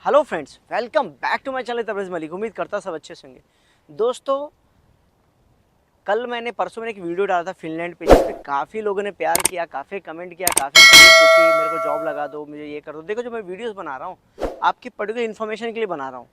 Hello friends, welcome back to my channel Tabrez Malik. उम्मीद करता सब अच्छे से होंगे। दोस्तों, कल परसों मैंने एक वीडियो डाला था फिनलैंड पे, जिस पे काफ़ी लोगों ने प्यार किया, काफ़ी कमेंट किया, काफ़ी चीज़ें पूछी, मेरे को जॉब लगा दो, मुझे ये कर दो। देखो, जो मैं वीडियोस बना रहा हूँ आपकी पर्टिकुलर इन्फॉर्मेशन के लिए बना रहा हूँ।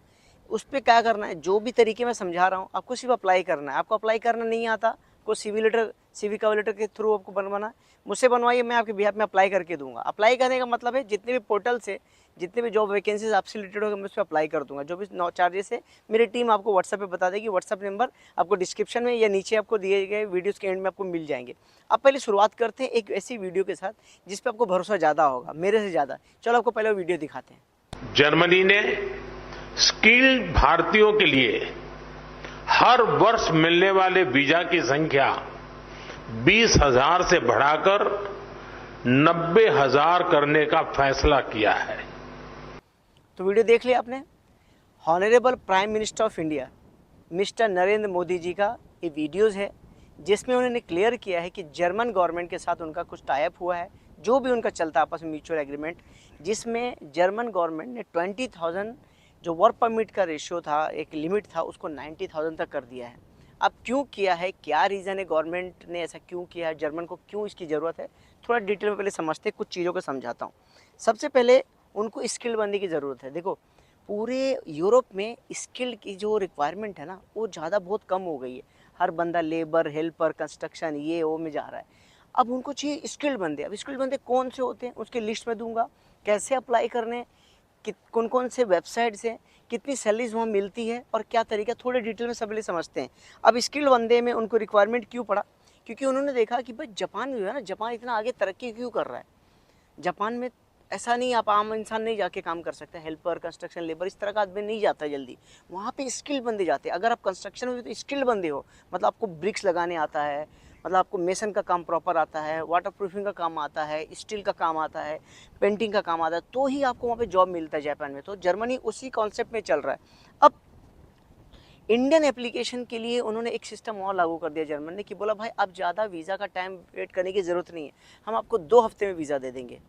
उस पे क्या करना है, जो भी तरीके मैं समझा रहा हूँ आपको सिर्फ अप्लाई करना है। आपको अप्लाई करना नहीं आता, कोई सीवी कवर लेटर के थ्रू आपको बनवाना है, मुझसे बनवाइए, मैं आपके बिहाफ में अप्लाई करके दूंगा। अप्लाई करने का मतलब है जितने भी पोर्टल से जितने भी जॉब वैकेंसीज आपसे रिलेटेड होगा, मैं उस पर अप्लाई कर दूंगा। जो भी चार्जेस है मेरी टीम आपको व्हाट्सएप पे बता देगी। व्हाट्सएप नंबर आपको डिस्क्रिप्शन में या नीचे आपको दिए गए वीडियोस के एंड में आपको मिल जाएंगे। अब पहले शुरुआत करते हैं एक ऐसी वीडियो के साथ जिस पे आपको भरोसा ज़्यादा होगा, मेरे से ज़्यादा। चलो आपको पहले वीडियो दिखाते हैं। जर्मनी ने स्किल्ड भारतीयों के लिए हर वर्ष मिलने वाले वीजा की संख्या 20,000 से बढ़ाकर 90,000 करने का फैसला किया है। तो वीडियो देख लिया आपने। Honourable prime minister of India mister Narendra Modi ji का ये वीडियोज़ है, जिसमें उन्होंने क्लियर किया है कि जर्मन गवर्नमेंट के साथ उनका कुछ टाई अप हुआ है, जो भी उनका चलता आपस में म्यूचुअल एग्रीमेंट, जिसमें जर्मन गवर्नमेंट ने 20,000 जो वर्क परमिट का रेशियो था, एक लिमिट था, उसको 90,000 तक कर दिया है। अब क्यों किया है, क्या रीज़न है, गवर्नमेंट ने ऐसा क्यों किया है, जर्मन को क्यों इसकी ज़रूरत है, थोड़ा डिटेल में पहले समझते, कुछ चीज़ों को समझाता हूँ। सबसे पहले उनको स्किल बनने की ज़रूरत है। देखो, पूरे यूरोप में स्किल की जो रिक्वायरमेंट है ना, वो ज़्यादा बहुत कम हो गई है। हर बंदा लेबर, हेल्पर, कंस्ट्रक्शन, ये वो में जा रहा है। अब उनको चाहिए स्किल्ड बंदे। अब स्किल्ड बंदे कौन से होते हैं, उसकी लिस्ट में दूंगा, कैसे अप्लाई करने, कि कौन कौन से वेबसाइट्स हैं, कितनी सैलरीज वहाँ मिलती है और क्या तरीका, थोड़े डिटेल में सब ले समझते हैं। अब स्किल्ड बंदे में उनको रिक्वायरमेंट क्यों पड़ा, क्योंकि उन्होंने देखा कि भाई जापान जो है ना, जापान इतना आगे तरक्की क्यों कर रहा है। जापान में ऐसा नहीं, आप आम इंसान नहीं जाके काम कर सकते, हेल्पर, कंस्ट्रक्शन लेबर, इस तरह का आदमी नहीं जाता जल्दी। वहाँ पे स्किल्ड बंदे जाते हैं। अगर आप कंस्ट्रक्शन में भी तो स्किल्ड बंदे हो, मतलब आपको ब्रिक्स लगाने आता है, मतलब आपको मेसन का काम प्रॉपर आता है, वाटर प्रूफिंग का काम आता है, स्टील का काम आता है, पेंटिंग का काम आता है, तो ही आपको वहाँ पे जॉब मिलता है जापान में। तो जर्मनी उसी कॉन्सेप्ट में चल रहा है। अब इंडियन एप्लीकेशन के लिए उन्होंने एक सिस्टम और लागू कर दिया जर्मन ने, कि बोला भाई अब ज़्यादा वीज़ा का टाइम वेट करने की ज़रूरत नहीं है, हम आपको 2 हफ्ते में वीज़ा दे देंगे।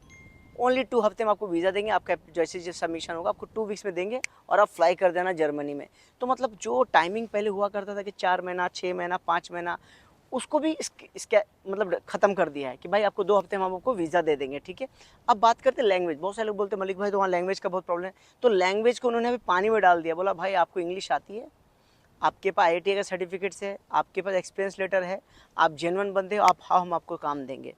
ओनली 2 हफ्ते में आपको वीज़ा देंगे। आपका जैसे जैसे सबमिशन होगा आपको 2 वीक्स में देंगे और आप फ्लाई कर देना जर्मनी में। तो मतलब जो टाइमिंग पहले हुआ करता था कि 4 महीना, 6 महीना, 5 महीना, उसको भी इसका मतलब ख़त्म कर दिया है कि भाई आपको 2 हफ्ते में हम आपको वीज़ा दे देंगे, ठीक है। अब बात करते हैं लैंग्वेज। बहुत सारे लोग बोलते हैं मलिक भाई तो वहाँ लैंग्वेज का बहुत प्रॉब्लम है। तो लैंग्वेज को उन्होंने अभी पानी में डाल दिया। बोला भाई आपको इंग्लिश आती है, आपके पास IIT का सर्टिफिकेट्स है, आपके पास एक्सपीरियंस लेटर है, आप जेन्युइन बंदे हो, आप हाँ हम आपको काम देंगे।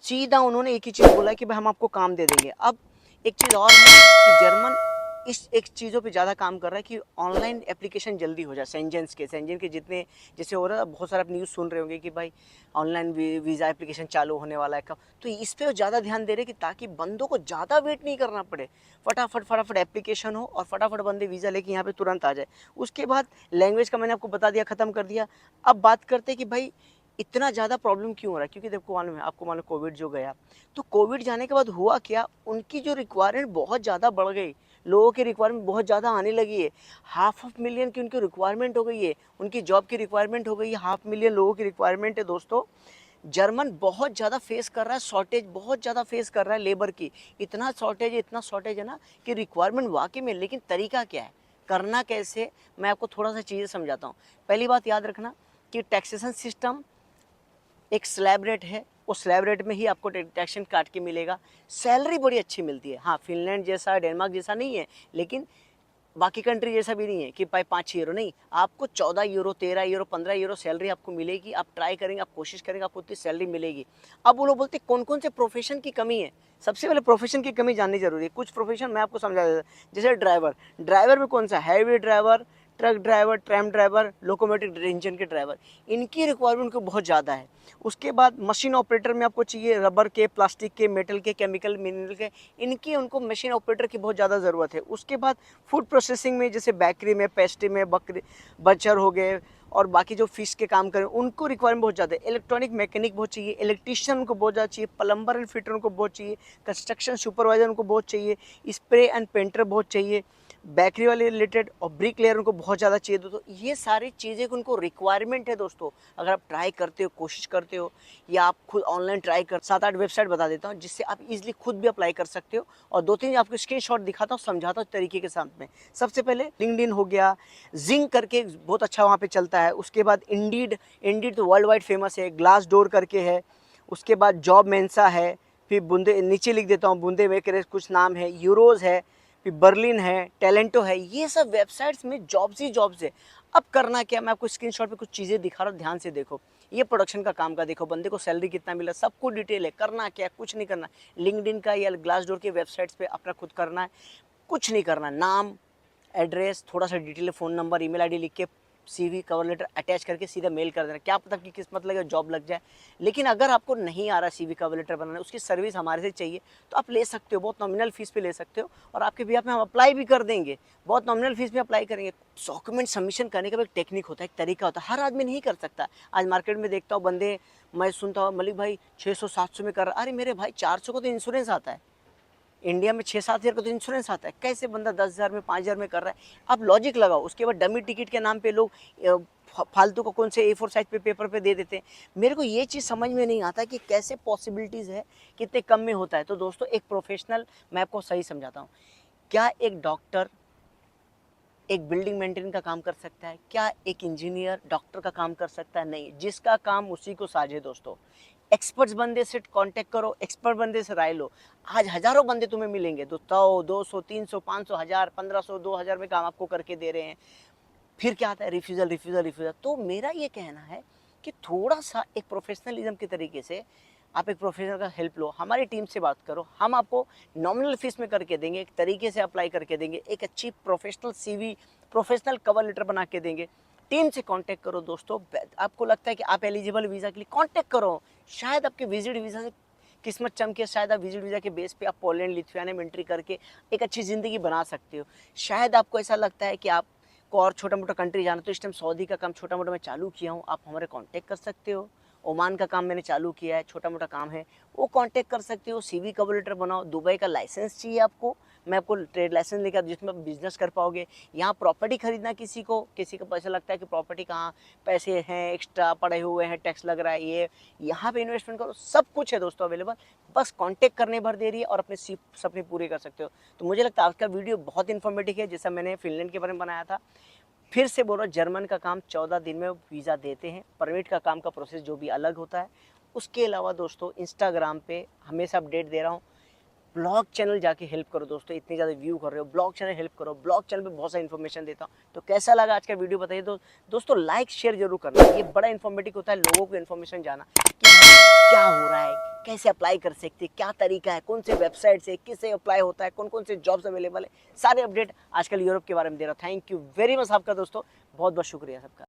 सीधा उन्होंने एक ही चीज़ बोला कि भाई हम आपको काम दे देंगे। अब एक चीज़ और है कि जर्मन इस एक चीज़ों पे ज़्यादा काम कर रहा है कि ऑनलाइन एप्लीकेशन जल्दी हो जाए। सेंजन के जितने जैसे हो रहा है, बहुत सारे आप न्यूज़ सुन रहे होंगे कि भाई ऑनलाइन वीज़ा एप्लीकेशन चालू होने वाला है कब। तो इस पे ज़्यादा ध्यान दे रहे हैं कि ताकि बंदों को ज़्यादा वेट नहीं करना पड़े, फटाफट एप्लीकेशन हो और फटाफट बंदे वीज़ा लेके यहाँ पे तुरंत आ जाए। उसके बाद लैंग्वेज का मैंने आपको बता दिया, ख़त्म कर दिया। अब बात करते हैं कि भाई इतना ज़्यादा प्रॉब्लम क्यों हो रहा है, क्योंकि देखो मालूम है आपको, मालूम कोविड जो गया, तो कोविड जाने के बाद हुआ क्या, उनकी जो रिक्वायरमेंट बहुत ज़्यादा बढ़ गई, लोगों की रिक्वायरमेंट बहुत ज़्यादा आने लगी है। 500,000 की उनकी रिक्वायरमेंट हो गई है, उनकी जॉब की रिक्वायरमेंट हो गई है, 500,000 लोगों की रिक्वायरमेंट है। दोस्तों, जर्मन बहुत ज़्यादा फेस कर रहा है, शॉर्टेज बहुत ज़्यादा फेस कर रहा है लेबर की। इतना शॉर्टेज है ना कि रिक्वायरमेंट वाकई में, लेकिन तरीका क्या है, करना कैसे, मैं आपको थोड़ा सा चीज़ें समझाता हूँ। पहली बात याद रखना कि टैक्सेशन सिस्टम एक स्लैब रेट है, उस स्लैब रेट में ही आपको टैक्सेशन काट के मिलेगा। सैलरी बड़ी अच्छी मिलती है। हाँ, फिनलैंड जैसा, डेनमार्क जैसा नहीं है, लेकिन बाकी कंट्री जैसा भी नहीं है कि भाई 5-6 यूरो नहीं, आपको 14 यूरो, 13 यूरो, 15 यूरो सैलरी आपको मिलेगी। आप ट्राई करेंगे, आप कोशिश करेंगे, आपको उतनी सैलरी मिलेगी। अब वो लोग बोलते हैं कौन कौन से प्रोफेशन की कमी है। सबसे पहले प्रोफेशन की कमी जाननी जरूरी है। कुछ प्रोफेशन मैं आपको समझा देता हूं। जैसे ड्राइवर में कौन सा, heavy driver, truck driver, tram driver, locomotive engine के ड्राइवर, इनकी रिक्वायरमेंट को बहुत ज़्यादा है। उसके बाद मशीन ऑपरेटर में आपको चाहिए रबर के, प्लास्टिक के, मेटल के, केमिकल, मिनरल के, इनकी उनको मशीन ऑपरेटर की बहुत ज़्यादा ज़रूरत है। उसके बाद फूड प्रोसेसिंग में, जैसे बेकरी में, पेस्ट्री में, बचर हो गए और बाकी जो फिश के काम करें, उनको रिक्वायरमेंट बहुत ज़्यादा है। इलेक्ट्रॉनिक मैकेनिक बहुत चाहिए, इलेक्ट्रीशियन को बहुत ज़्यादा चाहिए, प्लम्बर एंड फिटर को बहुत चाहिए, कंस्ट्रक्शन सुपरवाइजर उनको बहुत चाहिए, स्प्रे एंड पेंटर बहुत चाहिए, बेकरी वाले रिलेटेड और ब्रिक लेयर उनको बहुत ज़्यादा चाहिए दोस्तों। ये सारी चीज़ें उनको रिक्वायरमेंट है दोस्तों। अगर आप ट्राई करते हो, कोशिश करते हो, या आप खुद ऑनलाइन ट्राई कर, 7-8 वेबसाइट बता देता हूँ जिससे आप इजीली खुद भी अप्लाई कर सकते हो। और 2-3 आपको स्क्रीनशॉट दिखाता हूँ, समझाता हूँ तरीके के साथ में। सबसे पहले लिंक्डइन हो गया, जिंक करके बहुत अच्छा वहाँ पे चलता है। उसके बाद इंडीड तो वर्ल्ड वाइड फेमस है, ग्लास डोर करके है। उसके बाद जॉब मेंसा है, फिर बूंदे, नीचे लिख देता हूँ, बूंदे मेकर कुछ नाम है, यूरोज है, फिर बर्लिन है, टैलेंटो है। ये सब वेबसाइट्स में जॉब्स ही जॉब्स है। अब करना क्या, मैं आपको स्क्रीनशॉट पे कुछ चीज़ें दिखा रहा हूँ, ध्यान से देखो। ये प्रोडक्शन का काम का देखो, बंदे को सैलरी कितना मिला, सब कुछ डिटेल है। करना क्या, कुछ नहीं करना। लिंक्डइन का या ग्लासडोर के वेबसाइट्स पे अपना खुद करना है, कुछ नहीं करना। नाम, एड्रेस, थोड़ा सा detail, phone number, email ID लिख के सीवी कवर लेटर अटैच करके सीधा मेल कर देना। क्या पता कि किस्मत लगे, जॉब लग जाए। लेकिन अगर आपको नहीं आ रहा सीवी कवर लेटर बनाना, उसकी सर्विस हमारे से चाहिए, तो आप ले सकते हो, बहुत नॉमिनल फीस पे ले सकते हो, और आपके बिहाफ में हम अप्लाई भी कर देंगे, बहुत नॉमिनल फीस में अप्लाई करेंगे। डॉक्यूमेंट सबमिशन करने का भी एक टेक्निक होता है, एक तरीका होता है, हर आदमी नहीं कर सकता। आज मार्केट में देखता हूँ बंदे, मैं सुनता हूँ मलिक भाई 600-700 में कर रहा। अरे मेरे भाई 400 को तो इंश्योरेंस आता है। इंडिया में 6-7 हज़ार का तो इंश्योरेंस आता है, कैसे बंदा 10,000 में, 5,000 में कर रहा है। आप लॉजिक लगाओ। उसके बाद डमी टिकट के नाम पे लोग फालतू को कौन से A4 साइज पे पेपर पे दे देते हैं। मेरे को ये चीज़ समझ में नहीं आता कि कैसे पॉसिबिलिटीज़ है, कितने कम में होता है। तो दोस्तों एक प्रोफेशनल, मैं आपको सही समझाता हूँ, क्या एक डॉक्टर एक बिल्डिंग मेंटेन का काम कर सकता है? क्या एक इंजीनियर डॉक्टर का काम कर सकता है? नहीं। जिसका काम उसी को साझे दोस्तों। एक्सपर्ट्स बंदे से कांटेक्ट करो, एक्सपर्ट बंदे से राय लो। आज हजारों बंदे तुम्हें मिलेंगे, तो 100, 200, 300, 500, 1000, 1500, 2000 में काम आपको करके दे रहे हैं। फिर क्या आता है? Refusal, refusal, refusal. तो मेरा ये कहना है कि थोड़ा-सा एक प्रोफ़ेशनलिज़्म के तरीके से आप एक प्रोफ़ेसर का हेल्प लो, हमारी टीम से बात करो, हम आपको नॉमिनल फ़ीस में करके देंगे, एक तरीके से अप्लाई करके देंगे, एक अच्छी professional CV, professional cover letter बना के देंगे। टीम से कॉन्टैक्ट करो दोस्तों। आपको लगता है कि आप एलिजिबल वीज़ा के लिए, कॉन्टैक्ट करो। शायद आपके विज़िट वीज़ा से किस्मत चमके, शायद आप विज़िट वीज़ा के बेस पे आप पोलैंड, लिथुआनिया में एंट्री करके एक अच्छी ज़िंदगी बना सकते हो। शायद आपको ऐसा लगता है कि आप को और छोटा-मोटा कंट्री जाना, तो इस टाइम सऊदी का काम छोटा-मोटा मैं चालू किया हूँ, आप हमारे कॉन्टैक्ट कर सकते हो। ओमान का काम मैंने चालू किया है, छोटा-मोटा काम है, वो कॉन्टैक्ट कर सकते हो। सीवी कवर लेटर बनाओ। दुबई का लाइसेंस चाहिए आपको, मैं आपको ट्रेड लाइसेंस लेकर, जिसमें आप बिज़नेस कर पाओगे। यहाँ प्रॉपर्टी खरीदना, किसी को पैसा लगता है कि प्रॉपर्टी कहाँ, पैसे हैं एक्स्ट्रा पड़े हुए हैं, टैक्स लग रहा है, ये यहाँ पे इन्वेस्टमेंट करो, सब कुछ है दोस्तों अवेलेबल। बस कॉन्टैक्ट करने भर देरी है और अपने सपने पूरे कर सकते हो। तो मुझे लगता है आज का वीडियो बहुत इन्फॉर्मेटिव है, जैसा मैंने फिनलैंड के बारे में बनाया था। फिर से बोल रहा हूँ, जर्मन का काम 14 दिन में वीज़ा देते हैं। परमिट का काम का प्रोसेस जो भी अलग होता है। उसके अलावा दोस्तों इंस्टाग्राम पे हमेशा अपडेट दे रहा हूँ। ब्लॉग चैनल जाके हेल्प करो दोस्तों, इतने ज़्यादा व्यू कर रहे हो, ब्लॉग चैनल हेल्प करो। ब्लॉग चैनल पे बहुत सारी इन्फॉर्मेशन देता हूँ। तो कैसा लगा आज का वीडियो बताइए दोस्तों। लाइक शेयर जरूर करना, ये बड़ा इन्फॉर्मेटिव होता है, लोगों को इन्फॉर्मेशन जाना कि क्या हो रहा है, कैसे अप्लाई कर सकते हैं, क्या तरीका है, कौन से वेबसाइट से किससे अप्लाई होता है, कौन कौन से जॉब्स अवेलेबल है, सारे अपडेट आजकल यूरोप के बारे में दे रहा हूँ। थैंक यू वेरी मच आपका दोस्तों, बहुत बहुत शुक्रिया सबका।